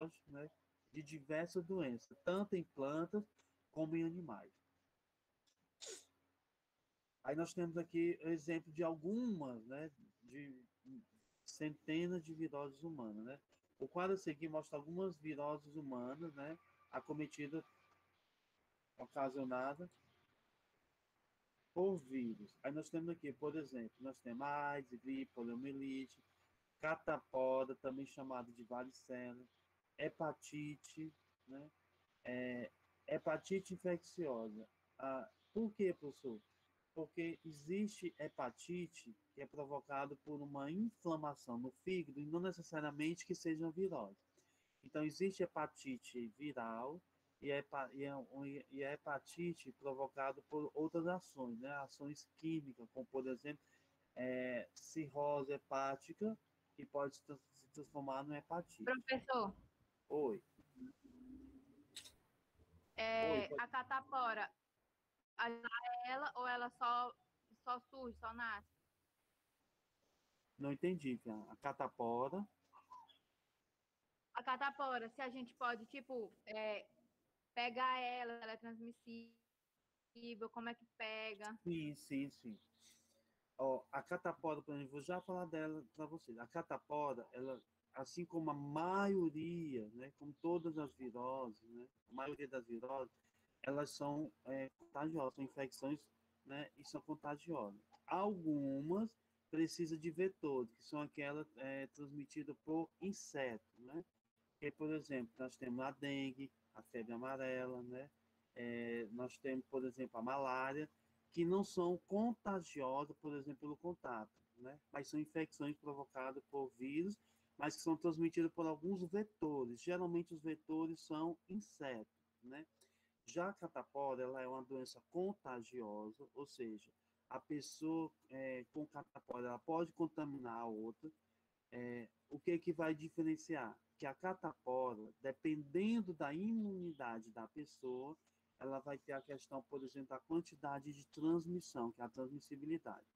imunológico, né, de diversas doenças, tanto em plantas como em animais. Aí nós temos aqui o exemplo de algumas, né, de centenas de viroses humanas, né. O quadro a seguir mostra algumas viroses humanas, né, acometidas, ocasionadas por vírus. Aí nós temos aqui, por exemplo, nós temos AIDS, gripe, poliomielite, catapora, também chamado de varicela, hepatite, né? Hepatite infecciosa. Por quê, professor? Porque existe hepatite que é provocada por uma inflamação no fígado e não necessariamente que seja uma virose. Então, existe hepatite viral e a hepatite provocada por outras ações, né? Ações químicas, como, por exemplo, cirrose hepática, que pode se transformar em hepatite. Professor, Oi. Oi, pode... a catapora, ela ou ela só surge, só nasce? Não entendi, cara. A catapora. A catapora, se a gente pode, tipo, pegar ela é transmissível, como é que pega? Sim, sim, sim. Ó, a catapora, por exemplo, vou já falar dela para vocês. A catapora, ela, assim como a maioria, né, como todas as viroses, né, a maioria das viroses, elas são contagiosas, são infecções, né, e são contagiosas. Algumas precisam de vetores, que são aquelas transmitidas por insetos, né? Porque, por exemplo, nós temos a dengue, a febre amarela, né? Nós temos, por exemplo, a malária, que não são contagiosas, por exemplo, pelo contato, né? Mas são infecções provocadas por vírus, mas que são transmitidas por alguns vetores. Geralmente os vetores são insetos, né? Já a catapora, ela é uma doença contagiosa, ou seja, a pessoa com catapora, ela pode contaminar a outra. O que vai diferenciar? Que a catapora, dependendo da imunidade da pessoa, ela vai ter a questão, por exemplo, da quantidade de transmissão, que é a transmissibilidade.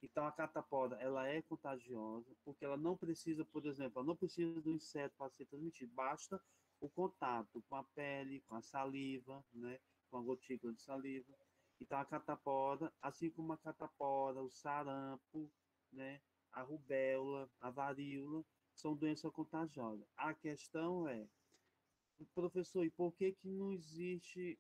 Então, a catapora, ela é contagiosa, porque ela não precisa, por exemplo, ela não precisa do inseto para ser transmitido, basta o contato com a pele, com a saliva, né, com a gotícula de saliva. Então, a catapora, assim como a catapora, o sarampo, né, a rubéola, a varíola, são doenças contagiosas. A questão é, professor, e por que que não existe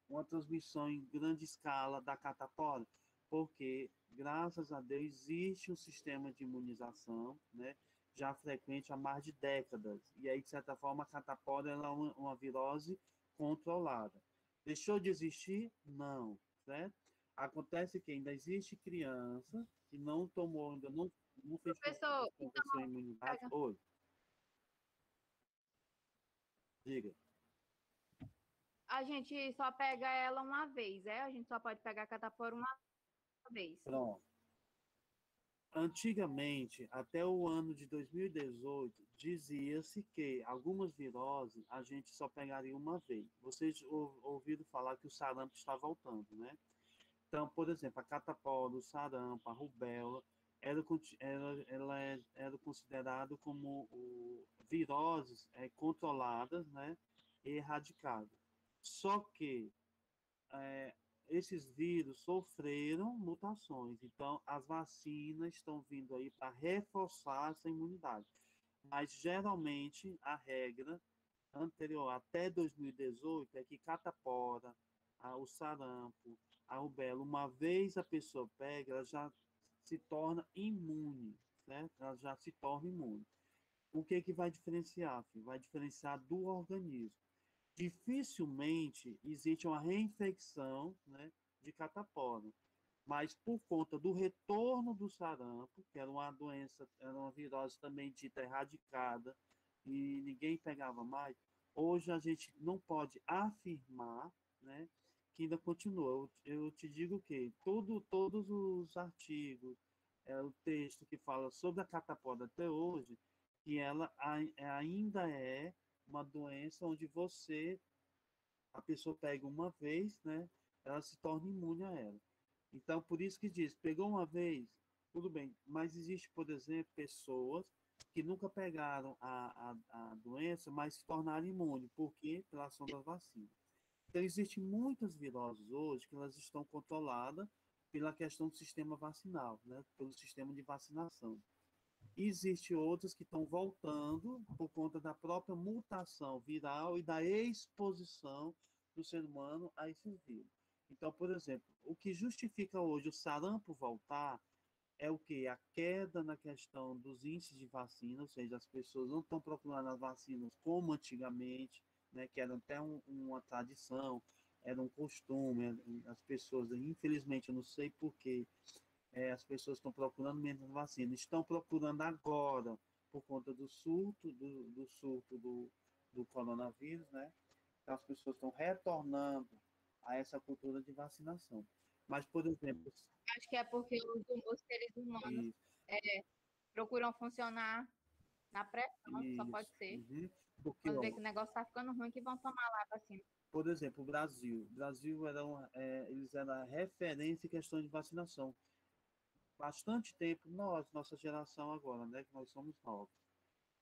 uma transmissão em grande escala da catapora? Porque, graças a Deus, existe um sistema de imunização, né, já frequente há mais de décadas. E aí, de certa forma, a catapora ela é uma virose controlada. Deixou de existir? Não, certo? Acontece que ainda existe criança que não tomou, ainda não fez Professor, conta da sua imunidade. Oi, diga. a gente só pega ela uma vez, A gente só pode pegar a catapora uma vez. Pronto. Antigamente, até o ano de 2018, dizia-se que algumas viroses a gente só pegaria uma vez. Vocês ouviram falar que o sarampo está voltando, né? Então, por exemplo, a catapora, o sarampo, a rubéola, era considerado como viroses controladas, né, e erradicadas. Só que é, esses vírus sofreram mutações, então as vacinas estão vindo aí para reforçar essa imunidade. Mas geralmente a regra anterior até 2018 é que catapora, o sarampo, a rubéola, uma vez a pessoa pega, ela já se torna imune, né? Ela já se torna imune. O que que vai diferenciar, filho? Vai diferenciar do organismo. Dificilmente existe uma reinfecção, né, de catapora, mas por conta do retorno do sarampo, que era uma doença, era uma virose também dita erradicada, e ninguém pegava mais, hoje a gente não pode afirmar, né, que ainda continua. Eu te digo que todos os artigos, o texto que fala sobre a catapora até hoje, que ela ainda é uma doença onde a pessoa pega uma vez, né, ela se torna imune a ela. Então, por isso que diz, pegou uma vez, tudo bem, mas existe, por exemplo, pessoas que nunca pegaram a doença, mas se tornaram imunes, porque pela ação das vacinas. Então, existem muitas viroses hoje que elas estão controladas pela questão do sistema vacinal, né? Pelo sistema de vacinação. E existem outras que estão voltando por conta da própria mutação viral e da exposição do ser humano a esses vírus. Então, por exemplo, o que justifica hoje o sarampo voltar é o que? A queda na questão dos índices de vacina, ou seja, as pessoas não estão procurando as vacinas como antigamente, né, que era até uma tradição, era um costume, as pessoas, infelizmente, eu não sei porquê, as pessoas estão procurando menos vacina, estão procurando agora, por conta do coronavírus, né? Então, as pessoas estão retornando a essa cultura de vacinação. Mas, por exemplo, Acho que é porque os seres humanos isso, procuram funcionar na pressão, só pode isso, ser. uhum, porque, Quando vê ó, que o negócio tá ficando ruim, que vão tomar lá a vacina. por exemplo, o Brasil era eles eram a referência em questão de vacinação. Bastante tempo, nossa geração agora, né, que nós somos novos.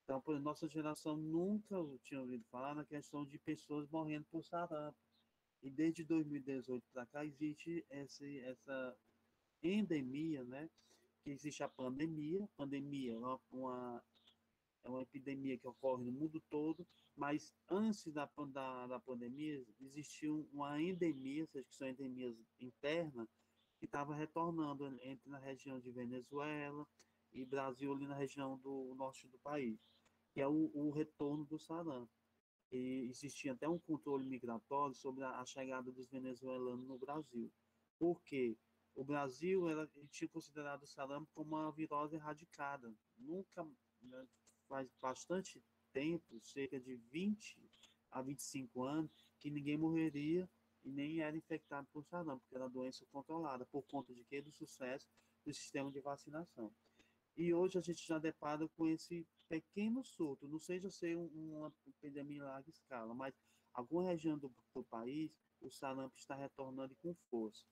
Então, por nossa geração nunca tinha ouvido falar na questão de pessoas morrendo por sarampo. E desde 2018 para cá existe essa endemia, né? Que existe a pandemia. Pandemia é uma epidemia que ocorre no mundo todo, mas antes da pandemia existia uma endemia, ou seja, que são endemias internas, que estava retornando entre na região de Venezuela e Brasil, ali na região do norte do país, que é o retorno do sarampo. E existia até um controle migratório sobre a chegada dos venezuelanos no Brasil. Por quê? O Brasil ele tinha considerado o sarampo como uma virose erradicada. Nunca, né, faz bastante tempo, cerca de 20 a 25 anos, que ninguém morreria e nem era infectado por sarampo, porque era doença controlada, por conta de quê? Do sucesso do sistema de vacinação. E hoje a gente já depara com esse pequeno surto, não seja ser uma epidemia em larga escala, mas alguma região do país, o sarampo está retornando com força.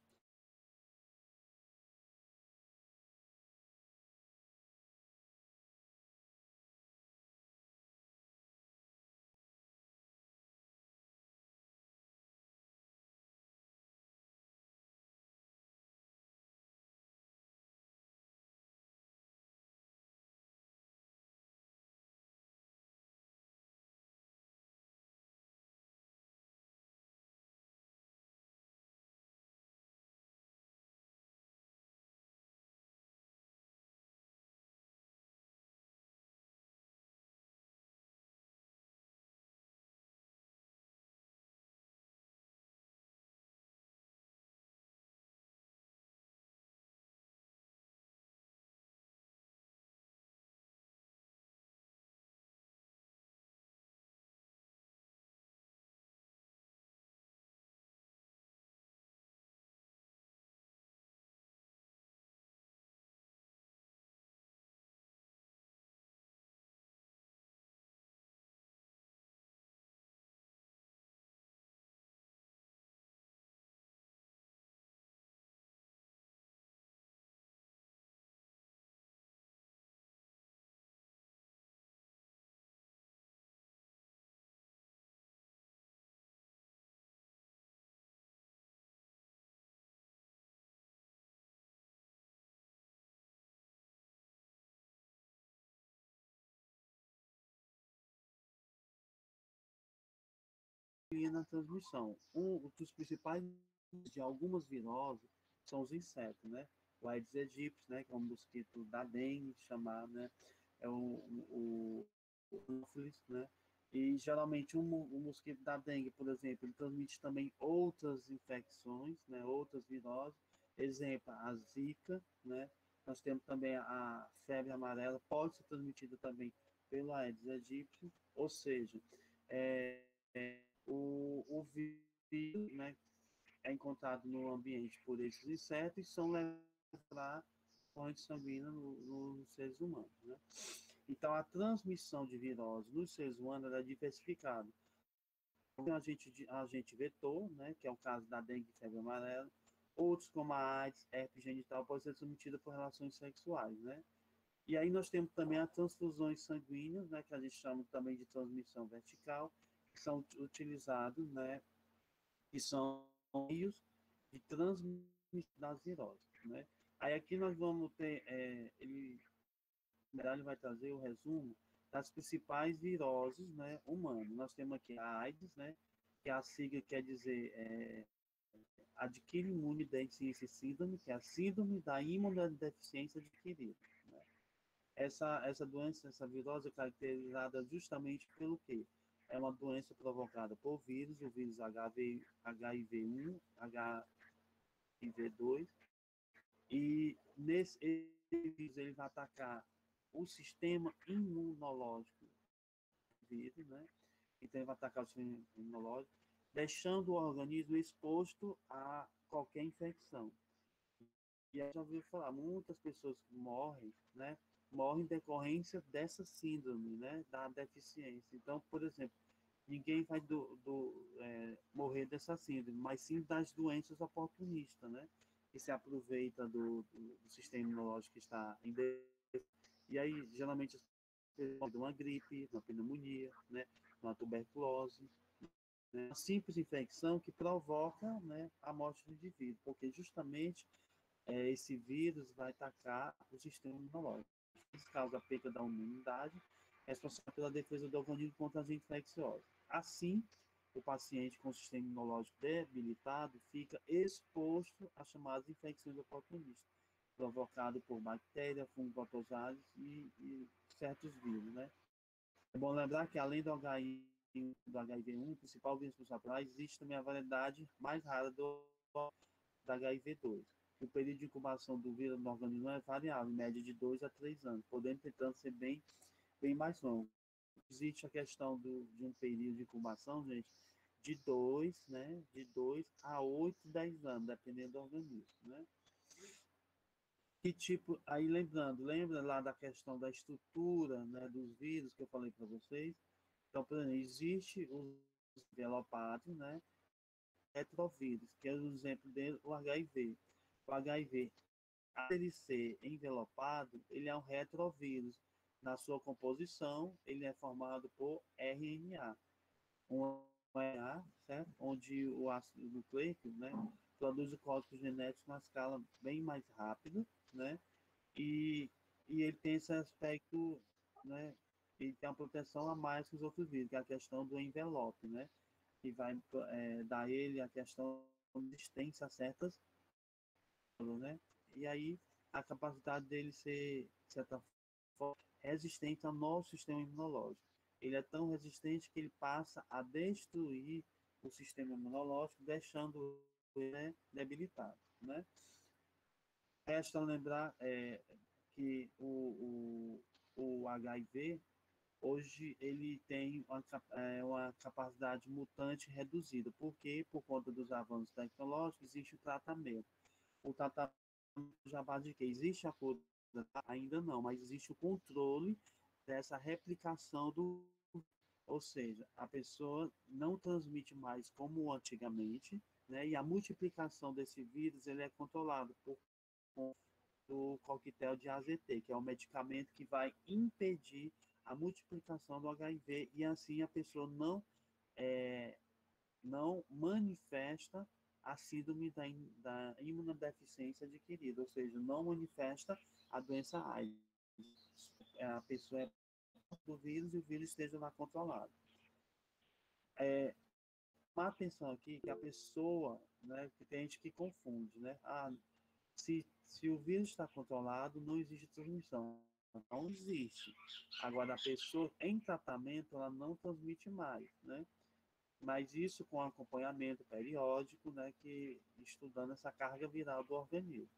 E na transmissão, um dos principais de algumas viroses são os insetos, né? O Aedes aegypti, né? Que é um mosquito da dengue, chamar, né? É o Anopheles, né? E geralmente o mosquito da dengue, por exemplo, ele transmite também outras infecções, né? Outras viroses. Exemplo, a zika, né? Nós temos também a febre amarela, pode ser transmitida também pelo Aedes aegypti, ou seja, é, o vírus, né, é encontrado no ambiente por esses insetos e são levados para corrente sanguínea nos seres humanos. Né? Então, a transmissão de virose nos seres humanos é diversificada. Tem agente vetor, né, que é o caso da dengue e febre amarela. Outros, como a AIDS, herpes genital, podem ser transmitidos por relações sexuais. Né? E aí nós temos também as transfusões sanguíneas, né, que a gente chama também de transmissão vertical, que são utilizados, né, que são meios de transmissão das viroses, né? Aí aqui nós vamos ter, ele vai trazer o resumo das principais viroses, né, humanas. Nós temos aqui a AIDS, né, que a sigla quer dizer adquire imunodeficiência síndrome, que é a síndrome da imunodeficiência adquirida. Né? Essa doença, essa virose é caracterizada justamente pelo quê? É uma doença provocada por vírus, o vírus HIV1, HIV2, e nesse vírus ele vai atacar o sistema imunológico do vírus, né? Então ele vai atacar o sistema imunológico, deixando o organismo exposto a qualquer infecção. E aí já ouviu falar, muitas pessoas que morrem, né? Morrem em decorrência dessa síndrome, né? Da deficiência. Então, por exemplo, ninguém vai morrer dessa síndrome, mas sim das doenças oportunistas, né? Que se aproveita do sistema imunológico que está em defesa. E aí, geralmente, as pessoas morrem de uma gripe, uma pneumonia, né? Uma tuberculose, né? Uma simples infecção que provoca, né, a morte do indivíduo, porque justamente esse vírus vai atacar o sistema imunológico. Isso causa a perda da imunidade, responsável pela defesa do organismo contra as infecciosas. Assim, o paciente com o sistema imunológico debilitado fica exposto às chamadas infecções oportunistas, provocadas por bactérias, fungos, protozoários e certos vírus, né? É bom lembrar que, além do HIV1, o principal vírus responsável, existe também a variedade mais rara da HIV2. O período de incubação do vírus no organismo é variável, em média de 2 a 3 anos, podendo, portanto, ser bem mais longo. Existe a questão de um período de incubação, gente, de 2, né, de 2 a 8, 10 anos, dependendo do organismo, né? Que tipo, aí lembra lá da questão da estrutura, né, dos vírus que eu falei para vocês? Então, por exemplo, existe os envelopados, né, retrovírus, que é o exemplo dele, o HIV. O HIV, apesar de ser envelopado, ele é um retrovírus. Na sua composição, ele é formado por RNA. Um RNA, certo? Onde o ácido nucleico, né, produz o código genético numa escala bem mais rápida, né? E, e ele tem esse aspecto, né? Ele tem uma proteção a mais que os outros vírus, que é a questão do envelope, né? Que vai dar a ele a questão de resistência a certas, né? E aí a capacidade dele ser, de certa forma, resistente ao nosso sistema imunológico. Ele é tão resistente que ele passa a destruir o sistema imunológico, deixando ele, né, debilitado, né? Resta lembrar que o HIV, hoje, ele tem uma capacidade mutante reduzida. Por quê? Por conta dos avanços tecnológicos, existe o tratamento. O tratamento já base de quê? Existe a cura? Ainda não, mas existe o controle dessa replicação do. Ou seja, a pessoa não transmite mais como antigamente, né? E a multiplicação desse vírus ele é controlado por do coquetel de AZT, que é um medicamento que vai impedir a multiplicação do HIV e assim a pessoa não manifesta a síndrome da imunodeficiência adquirida, ou seja, não manifesta a doença AIDS. A pessoa é do vírus e o vírus esteja lá controlado. Uma atenção aqui que a pessoa, né, que tem gente que confunde, né? Se o vírus está controlado, não existe transmissão. Não existe. Agora, a pessoa em tratamento, ela não transmite mais, né? Mas isso com acompanhamento periódico, né? Que estudando essa carga viral do organismo.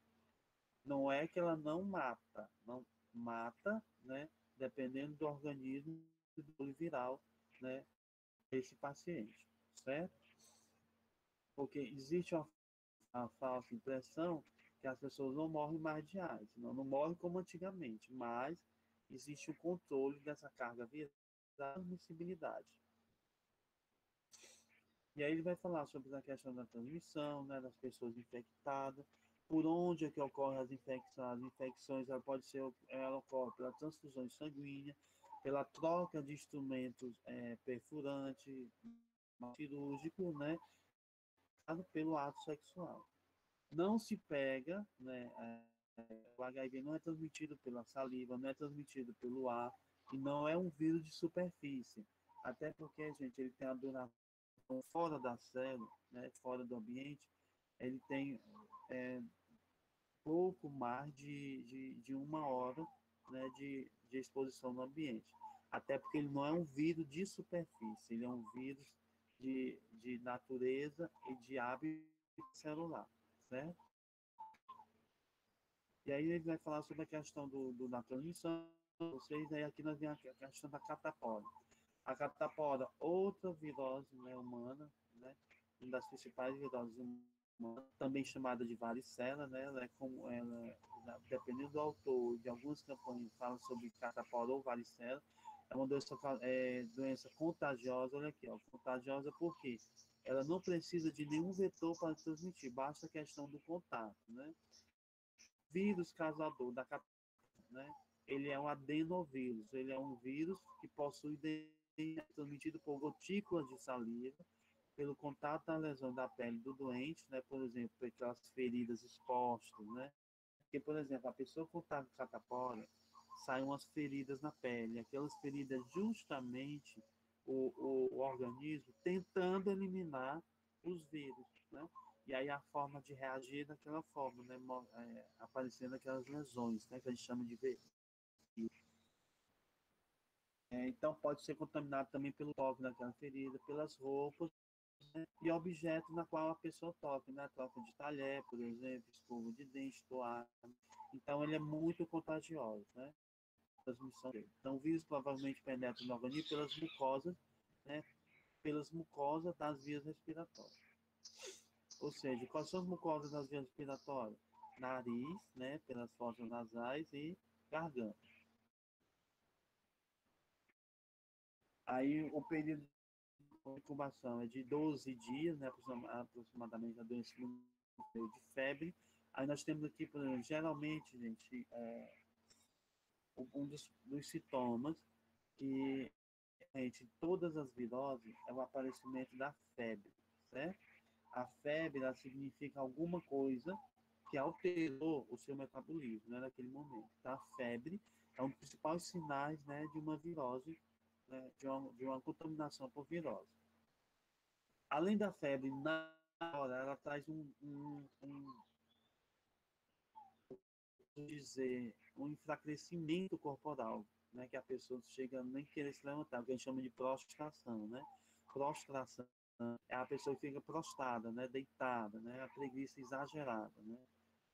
Não é que ela não mata, não mata, né? Dependendo do organismo do viral, né? Esse paciente, certo? Porque existe a falsa impressão que as pessoas não morrem mais de AIDS, não morrem como antigamente, mas existe o controle dessa carga viral da transmissibilidade. E aí ele vai falar sobre a questão da transmissão, né, das pessoas infectadas, Por onde é que ocorrem as infecções? As infecções ela ocorre pela transfusão sanguínea, pela troca de instrumentos perfurantes, cirúrgico, né? Pelo ato sexual. Não se pega, né? O HIV não é transmitido pela saliva, não é transmitido pelo ar, e não é um vírus de superfície. Até porque, gente, ele tem a duração fora da célula, né? Fora do ambiente, ele tem pouco mais de 1 hora, né? De exposição no ambiente. Até porque ele não é um vírus de superfície, ele é um vírus de natureza e de hábito celular, certo? E aí ele vai falar sobre a questão da transmissão, vocês, aí aqui nós vemos a questão da catapora. A catapora, outra virose, né, humana, né, uma das principais viroses humanas, também chamada de varicela, né, dependendo do autor de algumas campanhas fala sobre catapora ou varicela, é uma doença contagiosa. Olha aqui, ó, contagiosa porque ela não precisa de nenhum vetor para transmitir, basta a questão do contato, né? Vírus causador da catapora, né? Ele é um adenovírus, ele é um vírus que possui DNA transmitido por gotículas de saliva, pelo contato da lesão da pele do doente, né? Por exemplo, pelas feridas expostas, né? Porque, por exemplo, a pessoa com catapora, saem umas feridas na pele, aquelas feridas justamente o organismo tentando eliminar os vírus, né? E aí a forma de reagir é daquela forma, né? Aparecendo aquelas lesões, né? Que a gente chama de vírus. Então pode ser contaminado também pelo toque daquela ferida, pelas roupas, né? E objetos na qual a pessoa toca, né? Troca de talher, por exemplo, escova de dente, toalha. Então ele é muito contagioso, né? Transmissão dele. Então o vírus provavelmente penetra no organismo pelas mucosas, né? Pelas mucosas das vias respiratórias. Ou seja, quais são as mucosas das vias respiratórias? Nariz, né? Pelas fossas nasais e garganta. Aí o período de incubação é de 12 dias, né? Aproximadamente a 2 de febre. Aí nós temos aqui, por exemplo, geralmente, gente, um dos sintomas que gente, todas as viroses é o aparecimento da febre, certo? A febre ela significa alguma coisa que alterou o seu metabolismo, né, naquele momento. Então, a febre é um dos principais sinais, né, de uma virose, né, de uma contaminação por virose. Além da febre, na hora, ela traz um enfraquecimento corporal, né, que a pessoa chega a nem querer se levantar, o que a gente chama de prostração, né? Prostração é a pessoa que fica prostrada, né, deitada, né, a preguiça exagerada, né?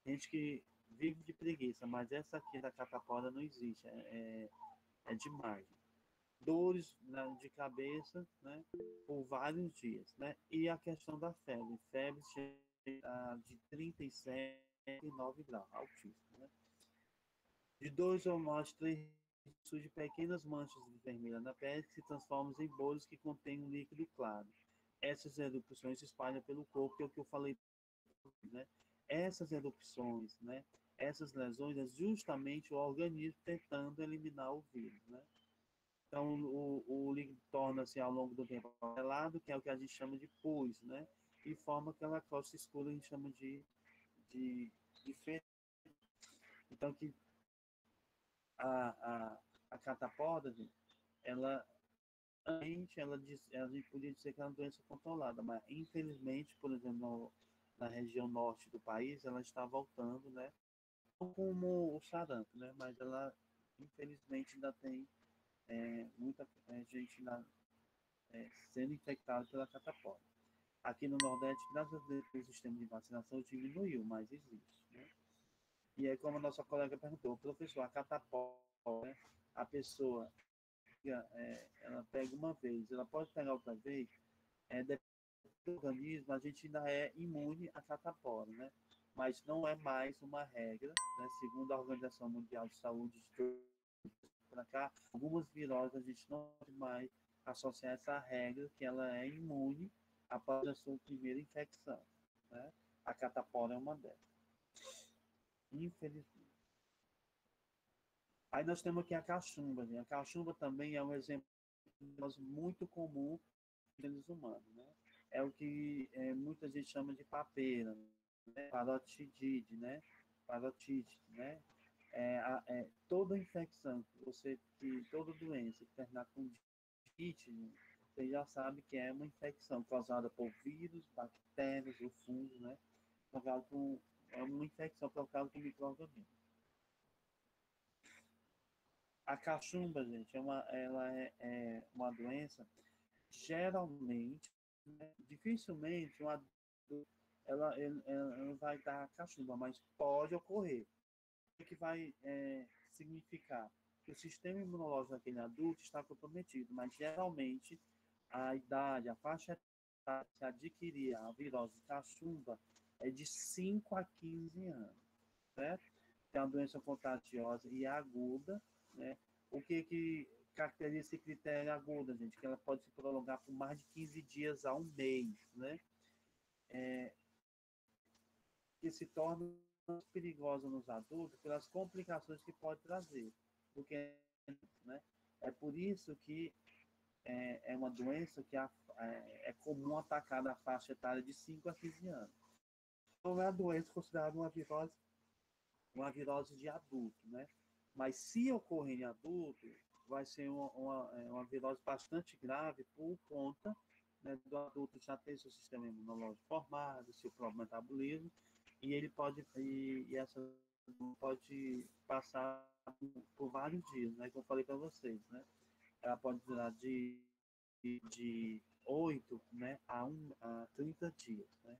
Gente que vive de preguiça, mas essa aqui da catapora não existe, é demais. Dores, né, de cabeça, né, por vários dias, né? E a questão da febre, febre de 37,9 graus, altíssimo, né? De 2 ou mais 3 surgem pequenas manchas vermelhas na pele que se transformam em bolhas que contêm um líquido claro. Essas erupções se espalham pelo corpo, que é o que eu falei, né? Essas erupções, né? Essas lesões é justamente o organismo tentando eliminar o vírus, né? Então, o líquido torna-se ao longo do tempo amarelado, que é o que a gente chama de pus, né? E forma aquela crosta escura, a gente chama de fezes. Então, que a catapora, ela realmente a gente podia dizer que é uma doença controlada, mas infelizmente, por exemplo, na região norte do país, ela está voltando, né? Não como o sarampo, né? Mas ela, infelizmente, ainda tem muita gente sendo infectada pela catapora. Aqui no Nordeste, graças a Deus, o sistema de vacinação diminuiu, mas existe, né? E aí, como a nossa colega perguntou, professor, a catapora, né? A pessoa ela pega uma vez, ela pode pegar outra vez, depende do organismo, a gente ainda é imune à catapora, né? Mas não é mais uma regra, né? Segundo a Organização Mundial de Saúde, para cá, algumas viroses a gente não pode mais associar essa regra que ela é imune após a sua primeira infecção, né? A catapora é uma delas. infelizmente. Aí nós temos aqui a cachumba, né? A cachumba também é um exemplo muito comum seres humanos, né? É o que muita gente chama de papeira, né? Parotidite, né? Parotite, né? Toda infecção toda doença que terminar com dite, você já sabe que é uma infecção causada por vírus, bactérias ou fungos, né? É uma infecção provocada por micro-organismos. A cachumba, gente, ela é uma doença geralmente, né, dificilmente ela vai dar cachumba, mas pode ocorrer. O que vai significar? Que o sistema imunológico daquele adulto está comprometido, mas geralmente a idade, a faixa etária que adquirir a virose de cachumba é de 5 a 15 anos, certo? É uma doença contagiosa e aguda, né? O que caracteriza esse critério aguda, gente? Que ela pode se prolongar por mais de 15 dias a um mês, né? Que se torna perigosa nos adultos pelas complicações que pode trazer. Porque, né? É por isso que é uma doença que é comum atacar na faixa etária de 5 a 15 anos. Então, é a doença considerada uma virose de adulto, né? Mas se ocorrer em adulto, vai ser uma virose bastante grave por conta, né, do adulto já ter seu sistema imunológico formado, seu próprio metabolismo, e ele essa pode passar por vários dias, né? Como eu falei para vocês, né? Ela pode durar de 8, né, a 30 dias, né?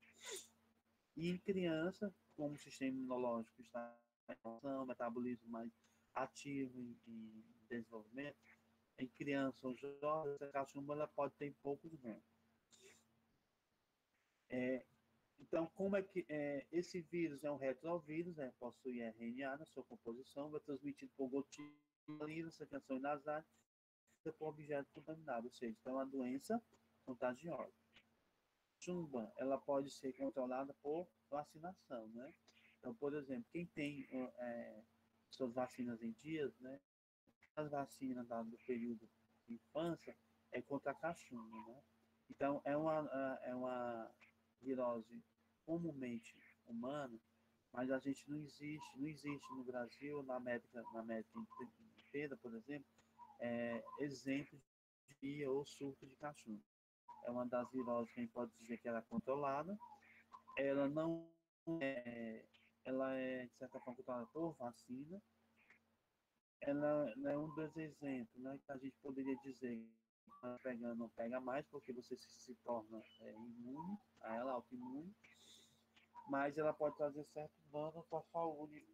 E em criança, como o sistema imunológico está em metabolismo mais ativo em desenvolvimento, em criança ou jovens, a cachumba ela pode ter poucos ganhos. Então, como é que esse vírus é um retrovírus, né, possui RNA na sua composição, vai transmitido por gotículas, secreções nasais, por objeto contaminado, ou seja, então é uma doença contagiosa. A cachumba, ela pode ser controlada por vacinação, né? Então, por exemplo, quem tem suas vacinas em dias, né? As vacinas do período de infância é contra a cachumba, né? Então, é uma virose comumente humana, mas a gente não existe no Brasil, na América inteira, por exemplo, exemplo de ou surto de cachumba. É uma das viroses que a gente pode dizer que ela é controlada. Ela não é, ela é, de certa forma, controlada por vacina. Ela é um dos exemplos, né, que a gente poderia dizer que pegando não pega mais, porque você se torna imune a ela, autoimune, mas ela pode trazer certo dano para a saúde.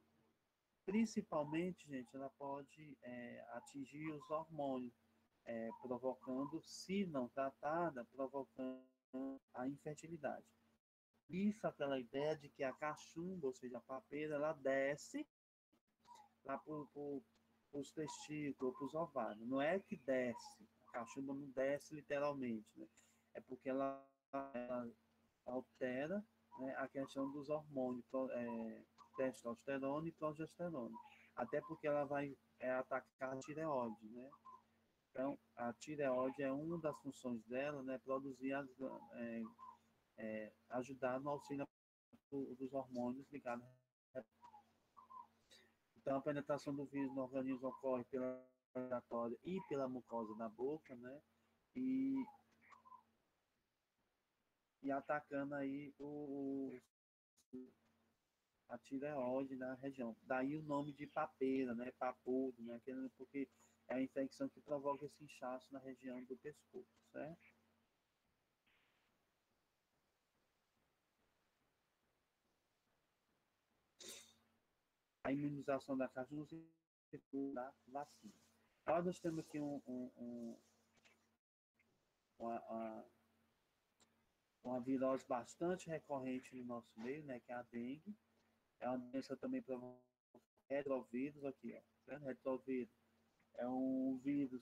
Principalmente, gente, ela pode atingir os hormônios, provocando, se não tratada, provocando a infertilidade. Isso aquela ideia de que a cachumba, ou seja, a papeira, ela desce lá para os testículos, para os ovários. Não é que desce, a cachumba não desce literalmente, né? É porque ela altera, né, a questão dos hormônios, testosterona e progesterona. Até porque ela vai atacar a tireoide, né? Então, a tireoide é uma das funções dela, né, produzir ajudar no auxílio dos hormônios ligados. Então, a penetração do vírus no organismo ocorre pela respiratória e pela mucosa da boca, né? E, e atacando aí a tireoide na região. Daí o nome de papeira, né? Papudo, né? Porque é a infecção que provoca esse inchaço na região do pescoço, certo? A imunização da caixa não se da vacina. Nós temos aqui uma, uma virose bastante recorrente no nosso meio, né, que é a dengue. É uma doença também provocada retrovírus aqui, ó. Retrovírus é um vírus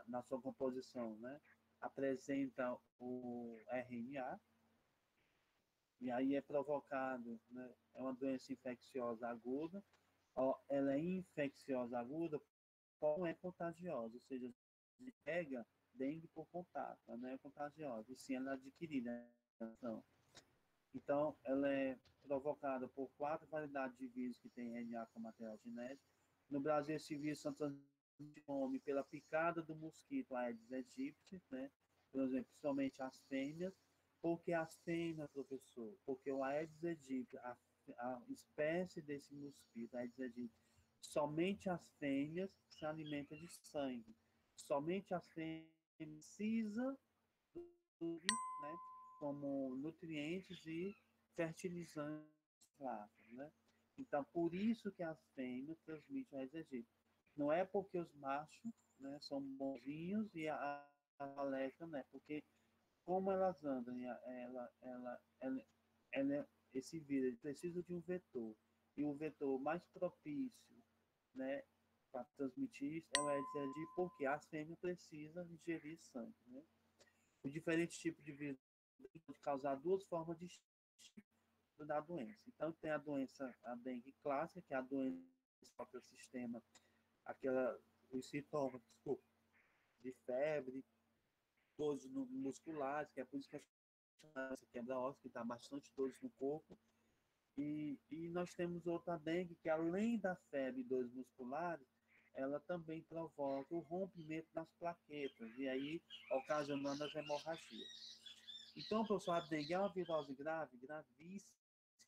na sua composição, né, apresenta o RNA, E aí é provocado, né? É uma doença infecciosa aguda, ela é infecciosa aguda, não é contagiosa, ou seja, se pega dengue por contato, ela não é contagiosa, e sim ela é adquirida. Então, ela é provocada por 4 variedades de vírus que têm RNA como material genético. No Brasil, esse vírus são transmitidos pela picada do mosquito Aedes aegypti, né? Por exemplo, principalmente as fêmeas. Por que as fêmeas, professor? Porque o Aedes aegypti, a espécie desse mosquito, Aedes aegypti, somente as fêmeas se alimentam de sangue. Somente as fêmeas precisam do, né, como nutrientes e fertilizantes larvas, né? Então, por isso que as fêmeas transmitem a Aedes aegypti. Não é porque os machos, né, são bonzinhos e a leca, né? Porque como elas andam, esse vírus precisa de um vetor. E o vetor mais propício, né, para transmitir isso é o Aedes aegypti, porque as fêmeas precisam ingerir sangue, né? O diferente tipo de vírus pode causar duas formas distintas da doença. Então, tem a doença, a dengue clássica, que é a doença do próprio sistema, os sintomas, desculpa, de febre, dores musculares, que é por isso que a quebra óssea, que dá bastante dores no corpo. E nós temos outra dengue, que além da febre e dores musculares, ela também provoca o rompimento das plaquetas, e aí ocasionando as hemorragias. Então, professor, a dengue é uma virose grave, gravíssima,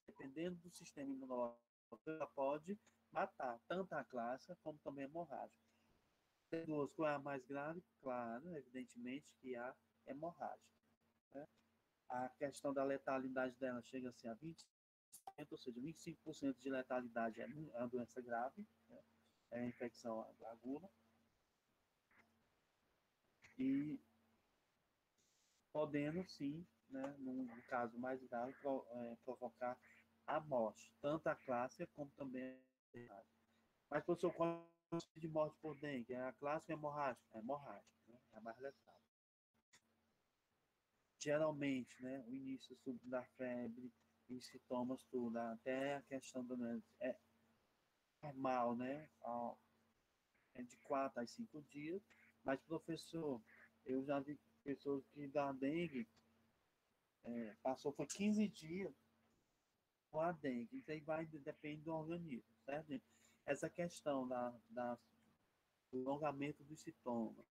dependendo do sistema imunológico, ela pode matar tanto a clássica como também a hemorrágica. Tem duas, qual é a mais grave? Claro, evidentemente que a hemorrágica, né? A questão da letalidade dela chega a ser a 20%, ou seja, 25% de letalidade é uma doença grave, né? É a infecção aguda. E podendo, sim, né, num caso mais grave, provocar a morte, tanto a clássica como também a hemorrágica. Mas, professor, qual é o tipo de morte por dengue? É a clássica hemorrágica? É hemorrágica, né? É a mais letal. Geralmente, né, o início da febre e sintomas tudo, até a questão do é normal, né? É de 4 a 5 dias. Mas, professor, eu já vi pessoas que da dengue passou por 15 dias com a dengue. Isso aí depende do organismo, certo, gente? Essa questão do alongamento dos sintomas,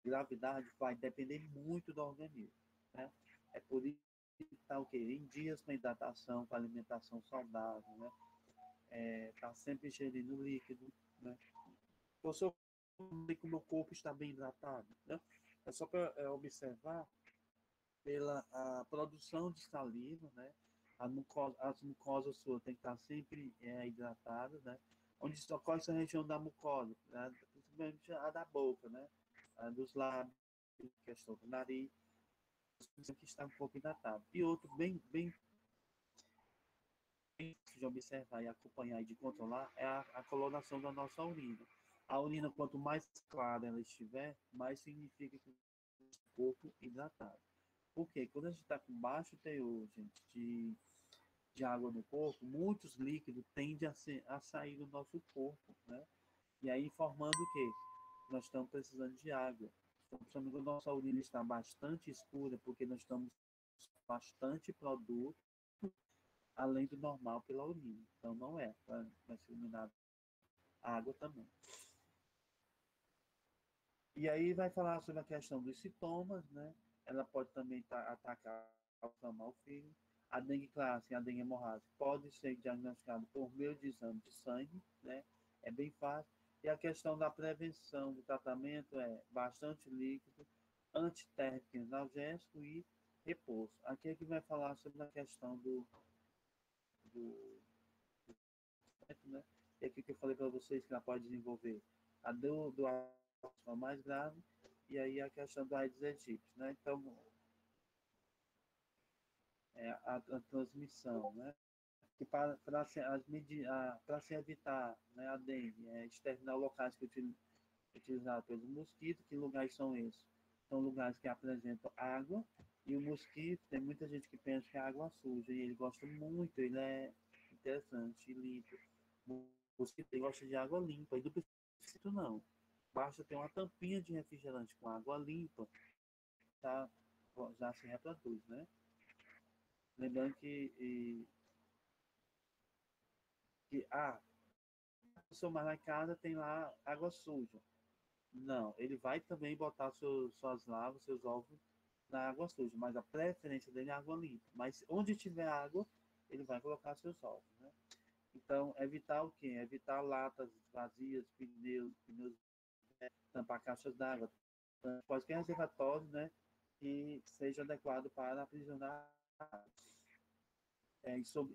gravidade, vai depender muito do organismo, né? É por isso que está o quê? Em dias com hidratação, com alimentação saudável, né? Tá sempre ingerindo líquido, né? Eu sou que o meu corpo está bem hidratado, né? É só para observar pela a produção de saliva, né? As mucosas suas tem que estar sempre hidratadas, né? Onde só qual é essa região da mucosa, né? Principalmente a da boca, né? A dos lábios, questão do nariz, que está um pouco hidratado. E outro bem de observar e acompanhar e de controlar é a coloração da nossa urina. A urina, quanto mais clara ela estiver, mais significa que o corpo hidratado. Por quê? Quando a gente está com baixo teor, gente, de água no corpo, muitos líquidos tendem a sair do nosso corpo, né? E aí formando o quê? Nós estamos precisando de água. Estamos, a nossa urina está bastante escura, porque nós estamos bastante produto além do normal pela urina. Então não é para ser eliminado água também. E aí vai falar sobre a questão dos sintomas, né? Ela pode também atacar o filho. A dengue clássica e a dengue hemorrágica pode ser diagnosticada por meio de exame de sangue, né? É bem fácil. E a questão da prevenção, do tratamento é bastante líquido, antitérmico, analgésico e repouso. Aqui é que vai falar sobre a questão do né? E aqui que eu falei para vocês que ela pode desenvolver a do asma mais grave e aí a questão do Aedes aegypti, né? Então, a transmissão, né? Que para se evitar, né, a dengue, exterminar locais que utilizados pelos mosquitos. Que lugares são esses? São lugares que apresentam água, E o mosquito, tem muita gente que pensa que é água suja, e ele gosta muito, ele é interessante, limpo. O mosquito ele gosta de água limpa, e do mosquito não. Basta ter uma tampinha de refrigerante com água limpa, tá, já se reproduz, né? Lembrando que o seu mar na casa tem lá água suja. Não, ele vai também botar suas larvas, seus ovos na água suja, mas a preferência dele é água limpa. Mas onde tiver água, ele vai colocar seus ovos, né? Então, evitar o quê? Evitar latas vazias, pneus, tampar caixas d'água, quaisquer reservatórios, né, que seja adequado para aprisionar.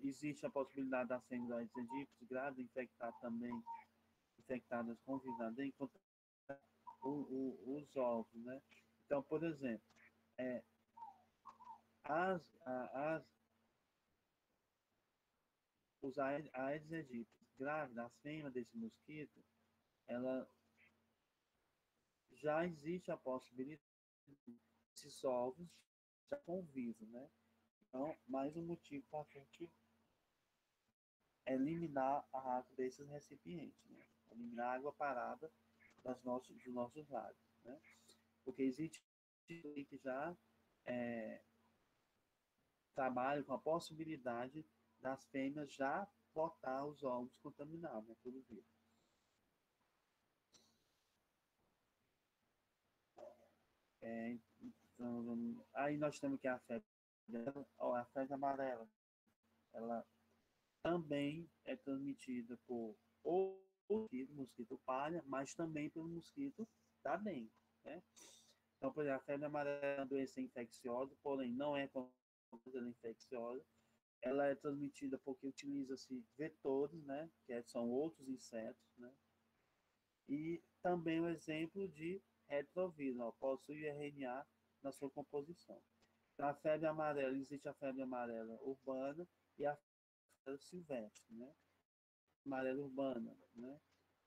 Existe a possibilidade das fêmeas Aedes aegypti grávidas infectar também, infectadas com vírus da dengue, contra os ovos, né? Então, por exemplo, é, as, os Aedes aegypti grávidas, as fêmeas desse mosquito, ela já existe a possibilidade desses ovos já convivem, né? Então, mais um motivo para a gente eliminar a água desses recipientes, né? Eliminar a água parada dos nossos lares, né? Porque existe que já trabalha com a possibilidade das fêmeas já botar os ovos contaminados, né, pelo vírus. Então, aí nós temos que a febre amarela, ela também é transmitida por o mosquito palha, mas também pelo mosquito da dengue, né? Então, por exemplo, a febre amarela é uma doença infecciosa, porém não é infecciosa. Ela é transmitida porque utiliza-se vetores, né? Que são outros insetos, né? E também um exemplo de retrovírus, ó, possui RNA na sua composição. Então, a febre amarela, existe a febre amarela urbana e a febre silvestre, né? A amarela urbana, né?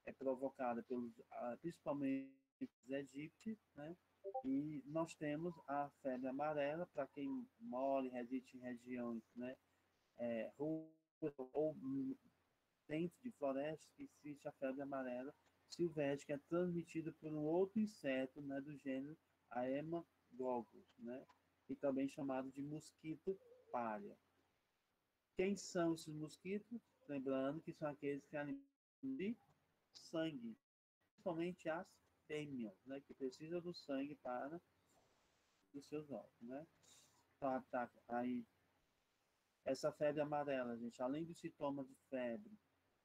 É provocada pelos, principalmente os egípcios, né? E nós temos a febre amarela, para quem mora e reside em regiões, né, ruas ou dentro de florestas, que existe a febre amarela silvestre, que é transmitida por um outro inseto, né, do gênero Haemoglobus, né, e também chamado de mosquito palha. Quem são esses mosquitos? Lembrando que são aqueles que alimentam de sangue, principalmente as fêmeas, né, que precisam do sangue para os seus ovos, né? Então, aí, essa febre amarela, gente, além dos sintomas de febre,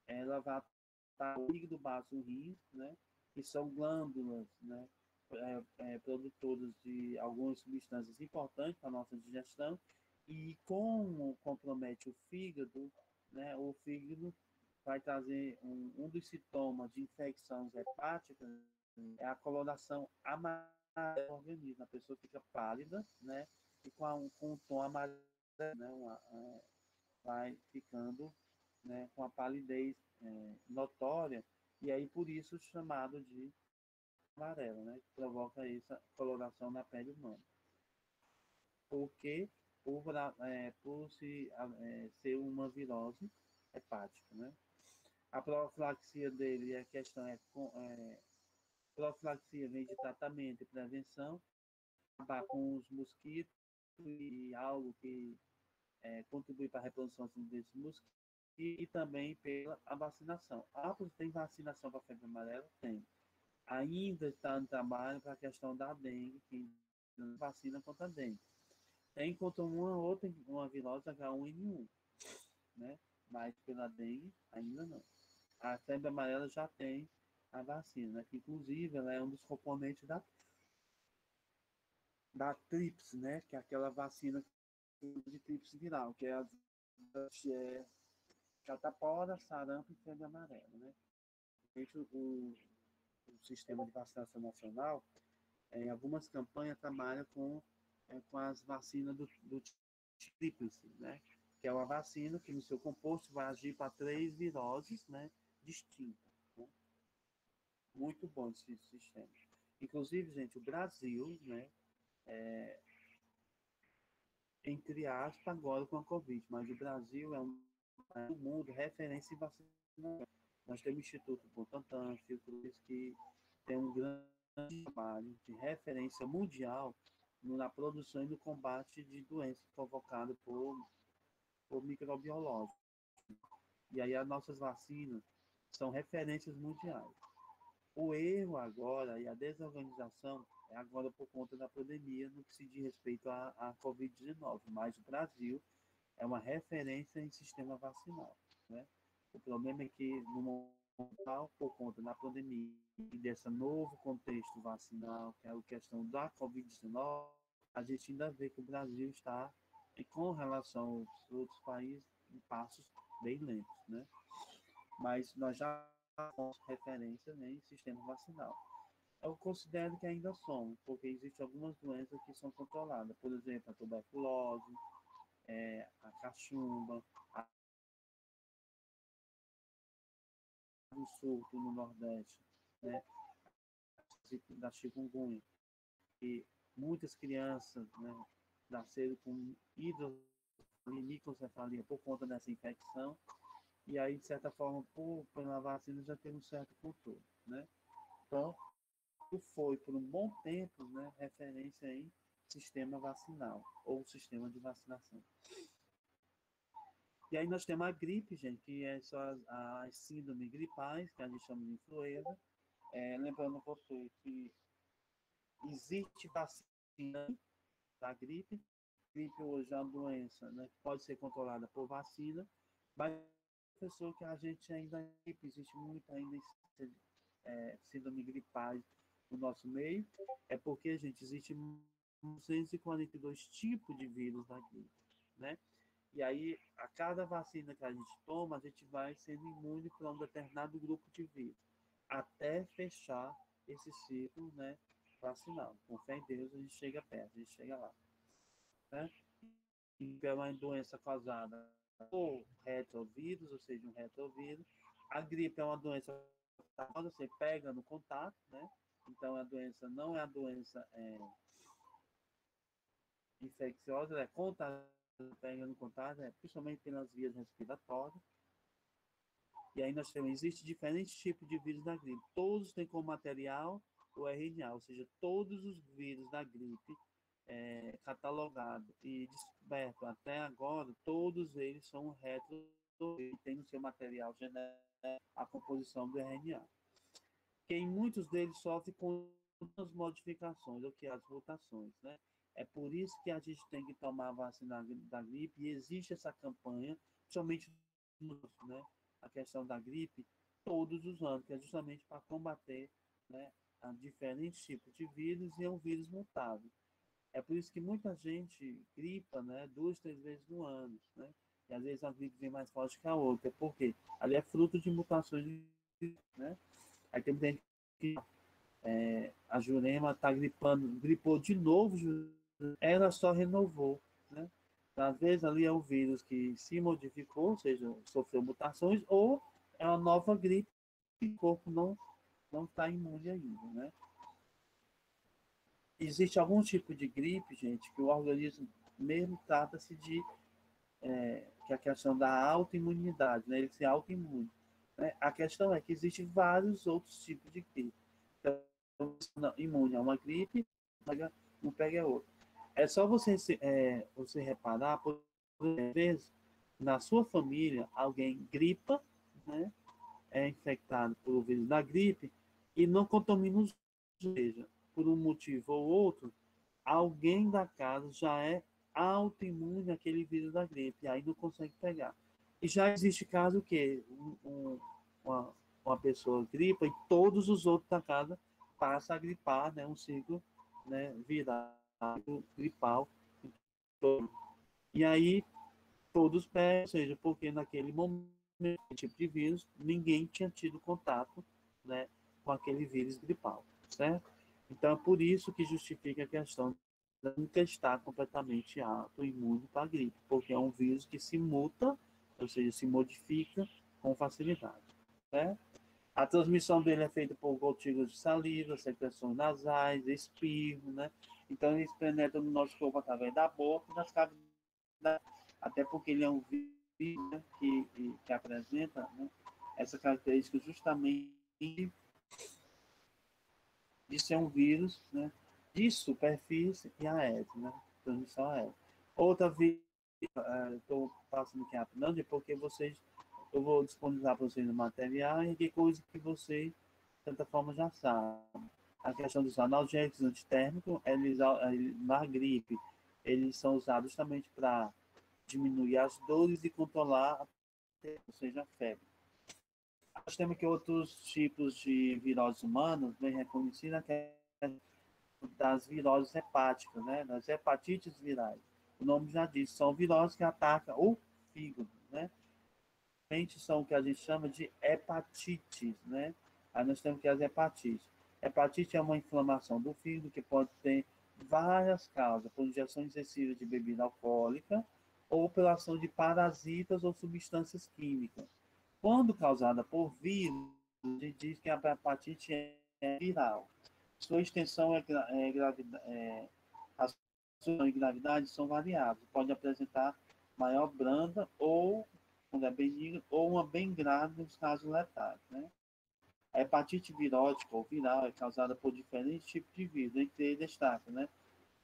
ela vai atacar o fígado, baço e o rim, né? Que são glândulas, né? Produtoras de algumas substâncias importantes para a nossa digestão. E como compromete o fígado, né? O fígado vai trazer um dos sintomas de infecções hepáticas é a coloração amarela do organismo. A pessoa fica pálida, né? E com um tom amarelo, né? Vai ficando, né, com a palidez notória, e aí por isso chamado de amarelo, né? Que provoca essa coloração na pele humana. Porque por ser uma virose hepática, né? A profilaxia dele, a questão profilaxia vem de tratamento e prevenção, acabar com os mosquitos e algo que contribui para a reprodução desses mosquitos e também pela a vacinação. Tem vacinação para a febre amarela? Tem. Ainda está no trabalho para a questão da dengue, que vacina contra a dengue. Tem contra uma virose H1N1, né? Mas pela dengue ainda não. A febre amarela já tem a vacina, né? Que inclusive ela é um dos componentes da tríplice, né? Que é aquela vacina de tríplice viral, que é catapora, sarampo e febre amarela, né? O sistema de vacinação nacional, em algumas campanhas, trabalha com as vacinas do tríplice, né? Que é uma vacina que no seu composto vai agir para 3 viroses, né, distintas. Né? Muito bom esse sistema. Inclusive, gente, o Brasil, né, entre aspas, agora com a Covid, mas o Brasil é no mundo referência em vacinação. Nós temos o Instituto Butantan, Fiocruz, que tem um grande trabalho de referência mundial na produção e no combate de doenças provocadas por microbiológicos. E aí as nossas vacinas são referências mundiais. O erro agora e a desorganização é agora por conta da pandemia no que se diz respeito à Covid-19, mas o Brasil é uma referência em sistema vacinal, né? O problema é que no momento, por conta da pandemia e desse novo contexto vacinal, que é a questão da Covid-19, a gente ainda vê que o Brasil está, com relação aos outros países, em passos bem lentos, né? Mas nós já somos referência, né, em sistema vacinal. Eu considero que ainda somos, porque existem algumas doenças que são controladas, por exemplo, a tuberculose, a cachumba, o surto no Nordeste, né, da chikungunya, e muitas crianças, né, nasceram com microcefalia por conta dessa infecção, e aí, de certa forma, pela vacina já tem um certo controle, né? Então, foi por um bom tempo, né, referência em sistema vacinal ou sistema de vacinação. E aí nós temos a gripe, gente, que é só as síndromes gripais, que a gente chama de influenza. Lembrando você que existe vacina da gripe. A gripe hoje é uma doença, né, que pode ser controlada por vacina, mas pessoa que a gente ainda existe muito ainda síndrome gripais no nosso meio, é porque, gente, existe 242 tipos de vírus da gripe, né? E aí, a cada vacina que a gente toma, a gente vai sendo imune para um determinado grupo de vírus, até fechar esse ciclo, né, vacinal. Com fé em Deus, a gente chega perto, a gente chega lá, né? E é uma doença causada por retrovírus, ou seja, um retrovírus. A gripe é uma doença que você pega no contato, né? Então, a doença não é a doença infecciosa, é contagiosa, pega no contato, principalmente pelas vias respiratórias. E aí nós temos, existe diferentes tipos de vírus da gripe. Todos têm como material o RNA, ou seja, todos os vírus da gripe catalogado e descoberto até agora, todos eles são retro e têm no seu material genético a composição do RNA. Que em muitos deles sofre com as modificações, ou que as mutações, né? É por isso que a gente tem que tomar a vacina da gripe e existe essa campanha, principalmente, né, a questão da gripe, todos os anos, que é justamente para combater, né, a diferentes tipos de vírus e é um vírus mutável. É por isso que muita gente gripa, né, 2, 3 vezes no ano, né? E às vezes a gripe vem mais forte que a outra, porque ali é fruto de mutações, né? Aí tem gente que a Jurema está gripando, gripou de novo, ela só renovou, né? Então, às vezes ali é um vírus que se modificou, ou seja, sofreu mutações, ou é uma nova gripe que o corpo não está imune ainda, né? Existe algum tipo de gripe, gente, que o organismo mesmo trata-se de que é a questão da autoimunidade, né? Ele se autoimune. Né? A questão é que existem vários outros tipos de gripe. Então, não, imune a uma gripe, não pega outra. É só você reparar, por vezes, na sua família, alguém gripa, né? É infectado pelo vírus da gripe e não contamina os outros. Ou seja, por um motivo ou outro, alguém da casa já é autoimune àquele vírus da gripe, aí não consegue pegar. E já existe caso que uma pessoa gripa e todos os outros da casa passam a gripar, né, um ciclo, né, viral, gripal. E aí todos pegam, ou seja, porque naquele momento, tipo de vírus, ninguém tinha tido contato, né, com aquele vírus gripal, certo? Então é por isso que justifica a questão de nunca estar completamente autoimune para a gripe, porque é um vírus que se muta, ou seja, se modifica com facilidade, certo? A transmissão dele é feita por gotículas de saliva, secreções nasais, espirro, né? Então eles penetram no nosso corpo através da boca e das cavidades até porque ele é um vírus, né, que apresenta, né, essa característica justamente de ser um vírus, né, de superfície e aéreo, né, transmissão aérea. Outra vírus, estou passando aqui rapidão, porque eu vou disponibilizar para vocês o material e que coisa que vocês, de certa forma, já sabem. A questão dos analgésicos antitérmicos, na gripe, eles são usados justamente para diminuir as dores e controlar, ou seja, a febre. Nós temos que outros tipos de viroses humanas bem reconhecidas, que é das viroses hepáticas, né? Das hepatites virais. O nome já diz, são viroses que atacam o fígado, né? São o que a gente chama de hepatites, né? Aí nós temos que as hepatites. Hepatite é uma inflamação do fígado que pode ter várias causas, por ingestão excessiva de bebida alcoólica ou pela ação de parasitas ou substâncias químicas. Quando causada por vírus, a gente diz que a hepatite é viral. Sua extensão as suas de gravidade são variáveis. Pode apresentar maior branda ou, quando é benigna, ou uma bem grave nos casos letais, né? A hepatite virótica ou viral é causada por diferentes tipos de vírus, entre eles destaca, né?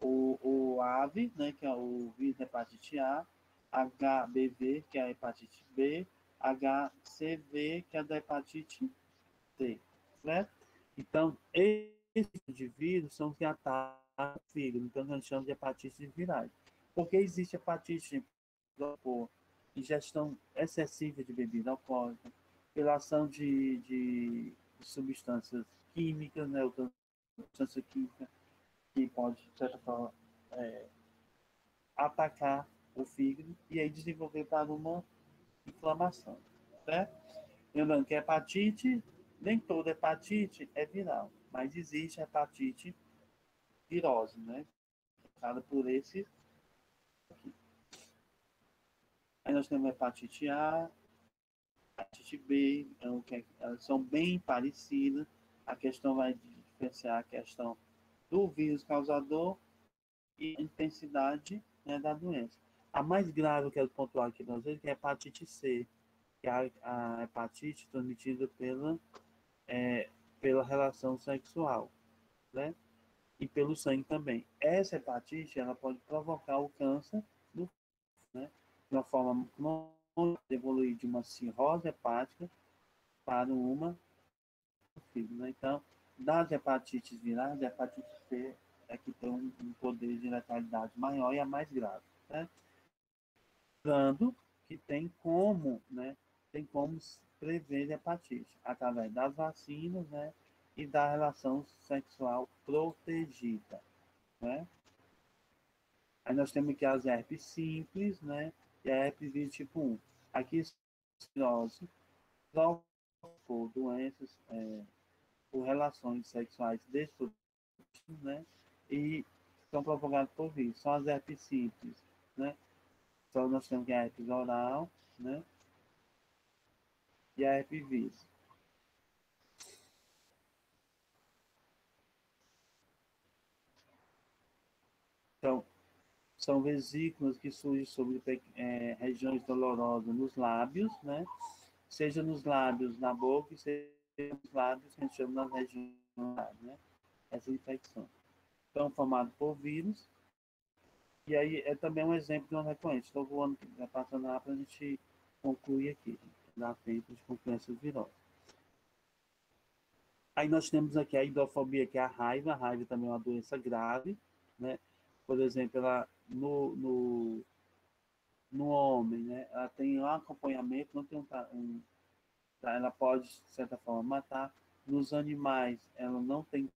O AVE, né, que é o vírus hepatite A, HBV, que é a hepatite B, HCV, que é a da hepatite C, né? Então, esses tipos de vírus são os que atacam o fígado, então nós chamamos de hepatites virais. Porque existe hepatite por ingestão excessiva de bebida alcoólica, pela ação de substâncias químicas, né, ou substância química que pode, de certa forma, atacar o fígado e aí desenvolver para uma inflamação, certo? Lembrando que a hepatite, nem toda hepatite é viral, mas existe a hepatite virose, né? Causada por esse aqui. Aí nós temos a hepatite A, a hepatite B, elas são bem parecidas. A questão vai diferenciar a questão do vírus causador e a intensidade, né, da doença. A mais grave, eu quero pontuar aqui para vocês, que é a hepatite C, que é a hepatite transmitida pela relação sexual, né? E pelo sangue também. Essa hepatite, ela pode provocar o câncer, né? De uma forma não evoluir de uma cirrose hepática para uma, né? Então, das hepatites virais, a hepatite C é que tem um poder de letalidade maior e a mais grave, né? Lembrando que tem como prever hepatite através das vacinas, né? E da relação sexual protegida, né? Aí nós temos aqui as herpes simples, né? E a herpes vírus tipo 1. Aqui, cirrose, por doenças, por relações sexuais destrutivas, né? E são provocadas por vírus. São as herpes simples, né? Então nós temos a herpes oral, né? E a herpes vírus. Então, são vesículas que surgem sobre regiões dolorosas nos lábios, né? Seja nos lábios na boca, seja nos lábios que a gente chama nas regiões, né? Essa infecção. Então, formado por vírus. E aí é também um exemplo de uma recorrente. Estou voando, passando lá para a gente concluir aqui. Dá tempo de concluir essas viroses. Aí nós temos aqui a hidrofobia, que é a raiva. A raiva também é uma doença grave, né? Por exemplo, ela, no homem, né? Ela tem um acompanhamento, não tem ela pode, de certa forma, matar. Nos animais, ela não tem,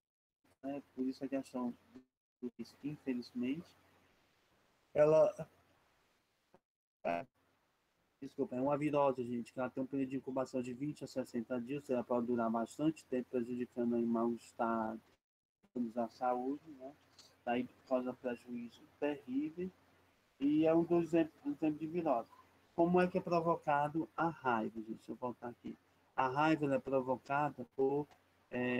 né? Por isso a questão do risco, infelizmente. Ela, desculpa, é uma virose, gente, que ela tem um período de incubação de 20 a 60 dias, ela pode durar bastante tempo, prejudicando o mal-estar, a saúde, né? Daí causa prejuízo terrível. E é um dos exemplos de virose. Como é que é provocado a raiva, gente? Deixa eu voltar aqui. A raiva é provocada por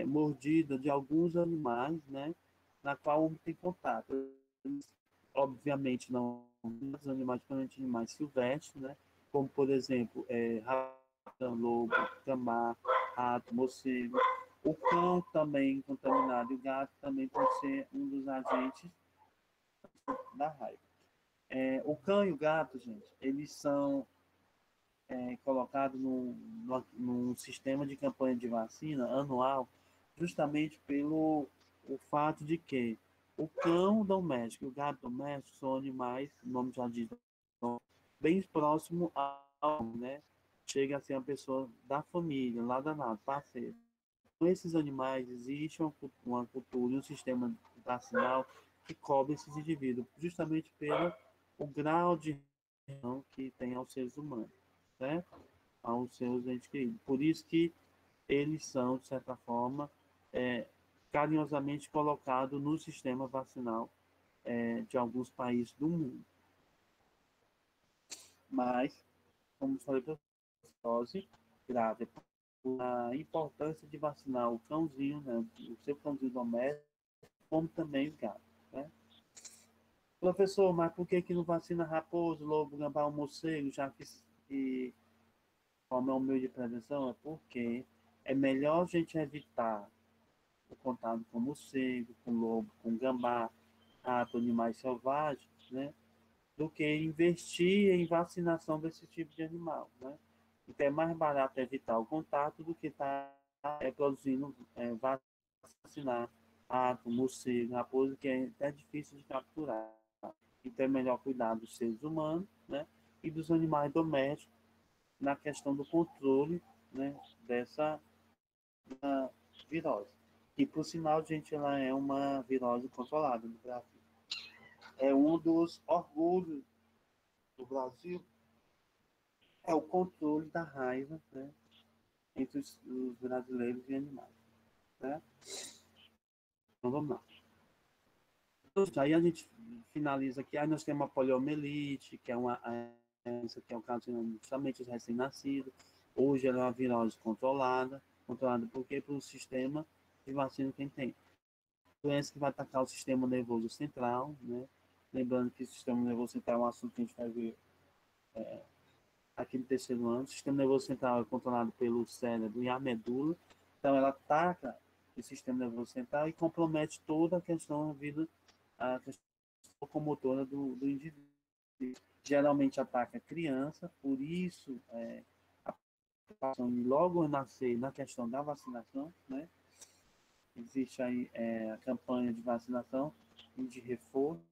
mordida de alguns animais, né? Na qual o homem tem contato. obviamente não os animais, principalmente animais silvestres, né? Como, por exemplo, rata, lobo, gambá, rato, morcego. O cão também contaminado e o gato também pode ser um dos agentes da raiva. O cão e o gato, gente, eles são colocados num sistema de campanha de vacina anual, justamente pelo o fato de que o cão doméstico e o gato doméstico são animais, o nome já diz, bem próximo ao, né? Chega a ser uma pessoa da família, lá danado, parceiro. Com esses animais, existe uma cultura e um sistema vacinal que cobre esses indivíduos, justamente pelo o grau de relação que tem aos seres humanos, certo? Aos seus entes queridos. Por isso que eles são, de certa forma, carinhosamente colocados no sistema vacinal de alguns países do mundo. Mas, como falei para você, grave a importância de vacinar o cãozinho, né, o seu cãozinho doméstico, como também o gato. Né? Professor, mas por que não vacina raposo, lobo, gambá, morcego, já que como é o meio de prevenção? É porque é melhor a gente evitar o contato com morcego, com lobo, com gambá, rato, animais selvagens, né? Do que investir em vacinação desse tipo de animal, né? Porque é mais barato evitar o contato do que estar produzindo vacinar rato, morcego, raposa, que é até difícil de capturar. Então é melhor cuidar dos seres humanos, né? E dos animais domésticos na questão do controle, né? Dessa virose. E por sinal, gente, ela é uma virose controlada no Brasil. É um dos orgulhos do Brasil, é o controle da raiva, né, entre os brasileiros e animais. Né? Então vamos lá. Aí a gente finaliza aqui. Aí nós temos a poliomielite, que é uma doença que é ocasionando somente os recém-nascidos. Hoje ela é uma virose controlada. Controlada por quê? Pelo sistema de vacina que tem. Doença que vai atacar o sistema nervoso central, né? Lembrando que o sistema nervoso central é um assunto que a gente vai ver aqui no terceiro ano. O sistema nervoso central é controlado pelo cérebro e a medula. Então, ela ataca o sistema nervoso central e compromete toda a questão da vida, a questão locomotora do indivíduo. Geralmente ataca a criança, por isso a participação logo nascer na questão da vacinação, né? Existe aí a campanha de vacinação e de reforço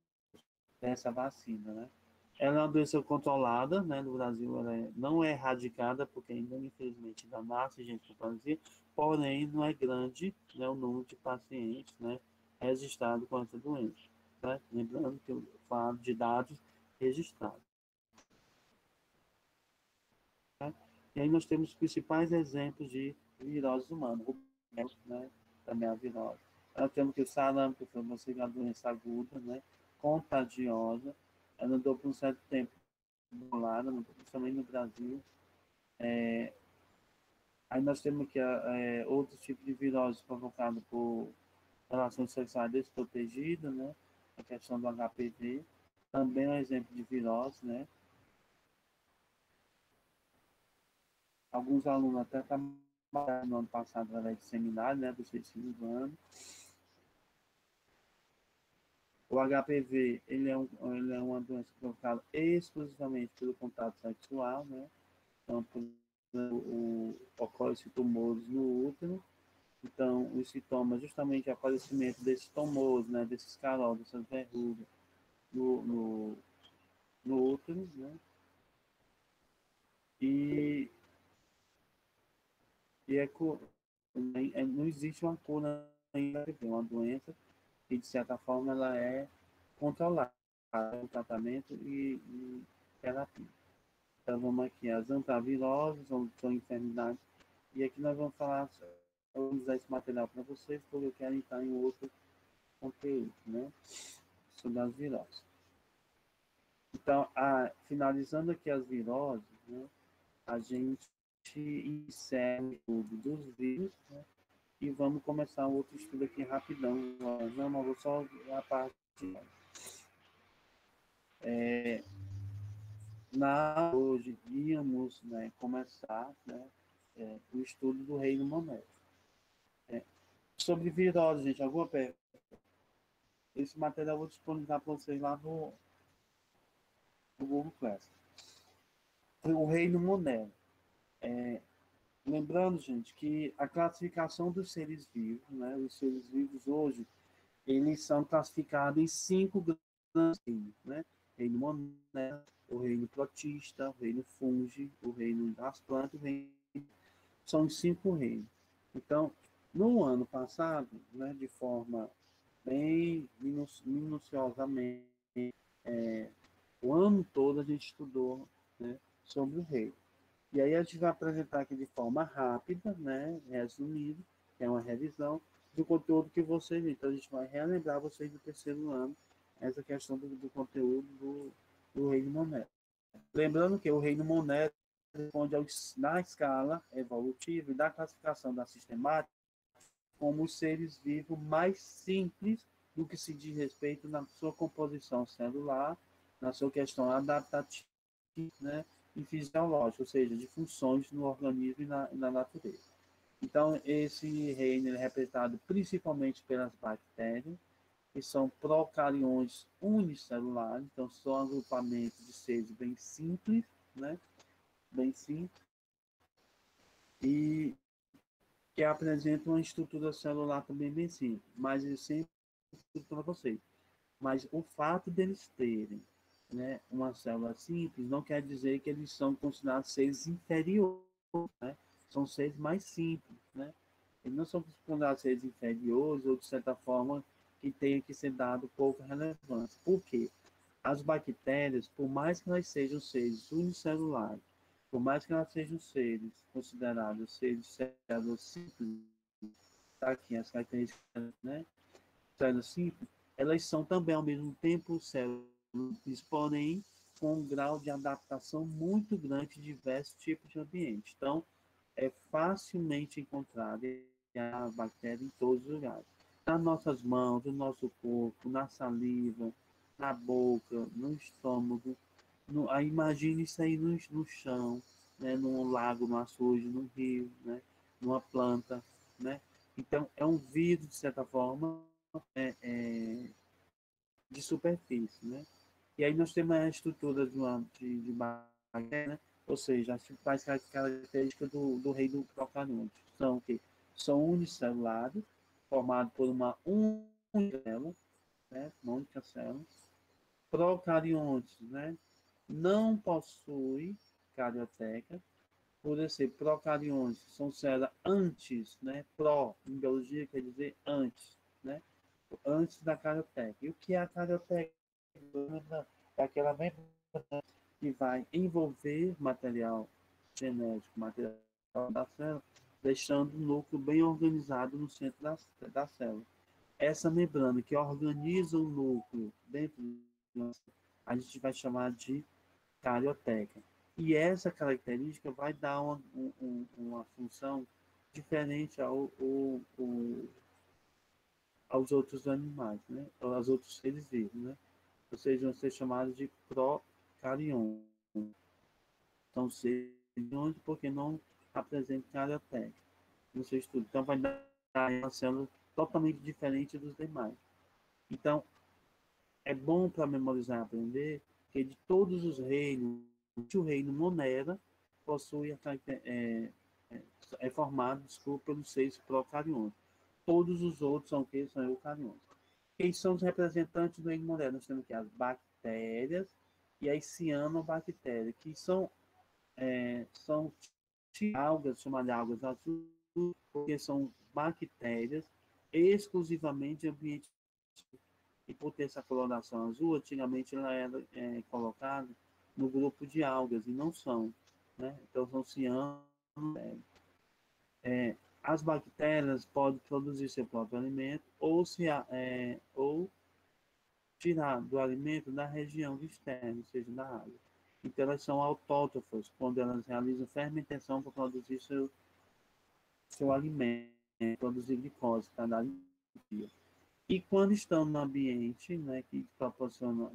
dessa vacina, né? Ela é uma doença controlada, né? No Brasil, ela não é erradicada, porque ainda, infelizmente, ainda nasce gente com paralisia, porém, não é grande, né, o número de pacientes, né, registrados com essa doença. Né? Lembrando que eu falo de dados registrados. Né? E aí nós temos os principais exemplos de viroses humanas, né? Também a virose. Nós temos que o sarampo, que foi uma doença aguda, né? Contagiosa, ela andou por um certo tempo lá, principalmente no Brasil. Aí nós temos aqui outro tipo de virose provocado por relações sexuais desprotegidas, né? A questão do HPV, também é um exemplo de virose, né? Alguns alunos até trabalharam no ano passado através de seminário, né? Do terceiro ano. O HPV, ele é uma doença provocada exclusivamente pelo contato sexual, né? Então, ocorre tumores no útero. Então, os sintomas, justamente o aparecimento desses tumores, né? Desses caroços, dessas verrugas no, no, no útero, né? E, não existe uma cura ainda, é uma doença que, de certa forma, ela é controlada, o tratamento e terapia. Então, vamos aqui, as antiviroses são enfermidades. E aqui nós vamos falar, eu vou usar esse material para vocês, porque eu quero entrar em outro conteúdo, né? Sobre as viroses. Então, finalizando aqui as viroses, né? A gente encerra o estudo dos vírus, né? E vamos começar outro estudo aqui rapidão. Não, mas vou só a parte. Hoje íamos, né, começar, né, o estudo do reino monético. Sobre virose, gente, alguma pergunta? Esse material eu vou disponibilizar para vocês lá no Google Class. O reino monético. Lembrando, gente, que a classificação dos seres vivos, né, os seres vivos hoje, eles são classificados em 5 grandes reinos, né? Reino monético, o reino protista, o reino fungi, o reino das plantas, o reino... São os 5 reinos. Então, no ano passado, né, de forma bem minuciosamente, o ano todo a gente estudou, né, sobre o reino. E aí a gente vai apresentar aqui de forma rápida, né, resumido, que é uma revisão do conteúdo que vocês viram. Então a gente vai relembrar vocês do terceiro ano essa questão do conteúdo do reino monético. Lembrando que o reino monético responde na escala evolutiva e da classificação da sistemática como os seres vivos mais simples do que se diz respeito na sua composição celular, na sua questão adaptativa, né, e fisiológica, ou seja, de funções no organismo e na natureza. Então, esse reino é representado principalmente pelas bactérias, que são procariontes unicelulares, então são agrupamentos de seres bem simples, né? Bem simples, e que apresentam uma estrutura celular também bem simples, mas eu sempre para vocês. Mas o fato deles terem, né, uma célula simples não quer dizer que eles são considerados seres inferiores, né? São seres mais simples, né? Eles não são considerados seres inferiores ou, de certa forma, que tenha que ser dado pouca relevância. Por quê? As bactérias, por mais que elas sejam seres unicelulares, por mais que elas sejam seres considerados seres de células simples, tá aqui as características, né? Células simples, elas são também, ao mesmo tempo, células, porém, com um grau de adaptação muito grande de diversos tipos de ambiente. Então, é facilmente encontrada a bactéria em todos os lugares. Nas nossas mãos, no nosso corpo, na saliva, na boca, no estômago. Imagine isso aí no chão, né, num lago, no açude, num rio, né, numa planta. Né? Então, é um vírus, de certa forma, de superfície. Né? E aí nós temos a estrutura de bactéria, né? Ou seja, as principais características do reino procarionte são o quê? São unicelulares, formados por uma única célula, né? Uma única célula. Procariontes, né? Não possui carioteca, por ser procariontes, são células antes, né? Pro, em biologia quer dizer antes, né? Antes da carioteca. E o que é a carioteca? É aquela membrana que vai envolver material genético, material da célula, deixando o núcleo bem organizado no centro da célula. Essa membrana que organiza o núcleo dentro a gente vai chamar de carioteca. E essa característica vai dar uma função diferente aos outros animais, né? Aos outros seres vivos, né? Ou seja, vão ser chamados de procariontes. São seres porque não apresentam carioteca no seu estudo. Então, vai dar uma célula totalmente diferente dos demais. Então, é bom para memorizar e aprender que de todos os reinos, o reino Monera possui é formado, desculpa, pelos 6 procariontes. Todos os outros são o que? São eucariontes. Quem são os representantes do reino Monera? Nós temos aqui as bactérias e as cianobactérias, que são algas, chamadas de algas azuis, porque são bactérias exclusivamente de ambiente. E por ter essa coloração azul, antigamente ela era colocada no grupo de algas, e não são. Né? Então são cianos. As bactérias podem produzir seu próprio alimento ou tirar do alimento da região externa, ou seja, da água. Então elas são autótrofas, quando elas realizam fermentação para produzir seu alimento, produzir glicose para dar energia. E quando estão no ambiente, né, que proporciona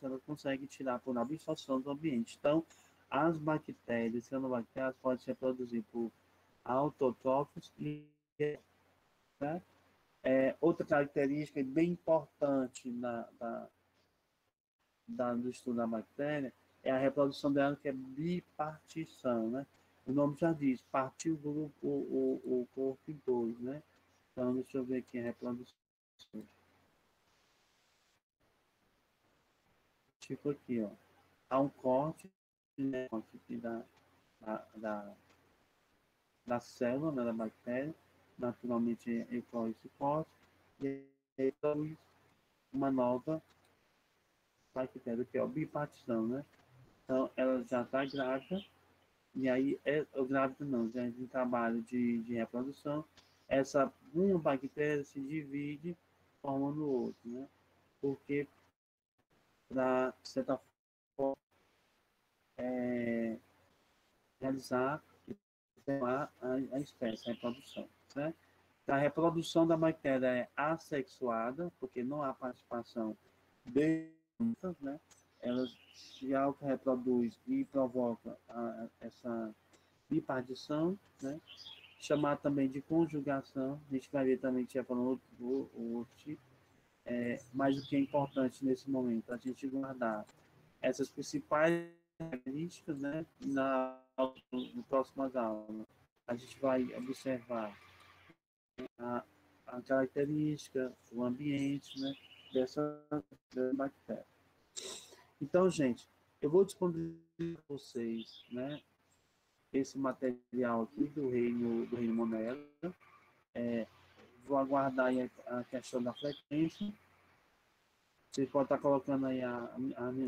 ela consegue tirar por absorção do ambiente. Então, as bactérias, cianobactérias, podem se reproduzir por autotrófos e, né? Outra característica bem importante do estudo da bactéria é a reprodução dela, que é bipartição, né? O nome já diz, partir o grupo, o corpo em dois, né? Então, deixa eu ver aqui a reprodução. Tipo aqui, ó. Há um corte, né? Aqui da célula, né, da bactéria. Naturalmente, ocorre esse corte. E aí, uma nova bactéria, que é a bipartição, né? Então, ela já está grávida. E aí, grávida não, já é em trabalho de reprodução. Uma bactéria se divide formando outro, né? Porque, para, de certa forma, realizar a espécie, a reprodução, né? A reprodução da bactéria é assexuada, porque não há participação de muitas, né? Ela se auto-reproduz e provoca essa bipartição, né? Chamar também de conjugação, a gente vai ver também que já falou o outro tipo, mas o que é importante nesse momento, a gente guardar essas principais características, né? No próximas aulas, a gente vai observar a característica, o ambiente, né? Dessa bactéria. Então, gente, eu vou disponibilizar para vocês, né? Esse material aqui do reino Monera. Vou aguardar aí a questão da frequência. Você pode estar colocando aí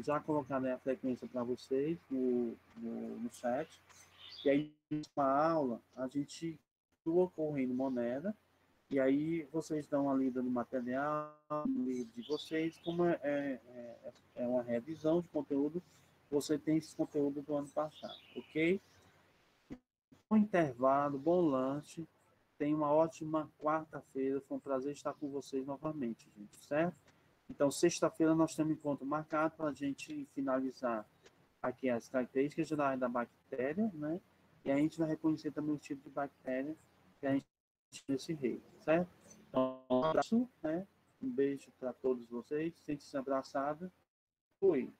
já colocando aí a frequência para vocês no chat. E aí, na aula, a gente colocou o reino Monera. E aí vocês dão uma lida no material, no livro de vocês, como é uma revisão de conteúdo, você tem esse conteúdo do ano passado, ok? Bom intervalo, bom lanche, tenha uma ótima quarta-feira, foi um prazer estar com vocês novamente, gente, certo? Então, sexta-feira nós temos um encontro marcado para a gente finalizar aqui as características gerais da bactéria, né? E a gente vai reconhecer também o tipo de bactéria que a gente tem nesse rei, certo? Então, um abraço, né? Um beijo para todos vocês, sente-se abraçada. Fui.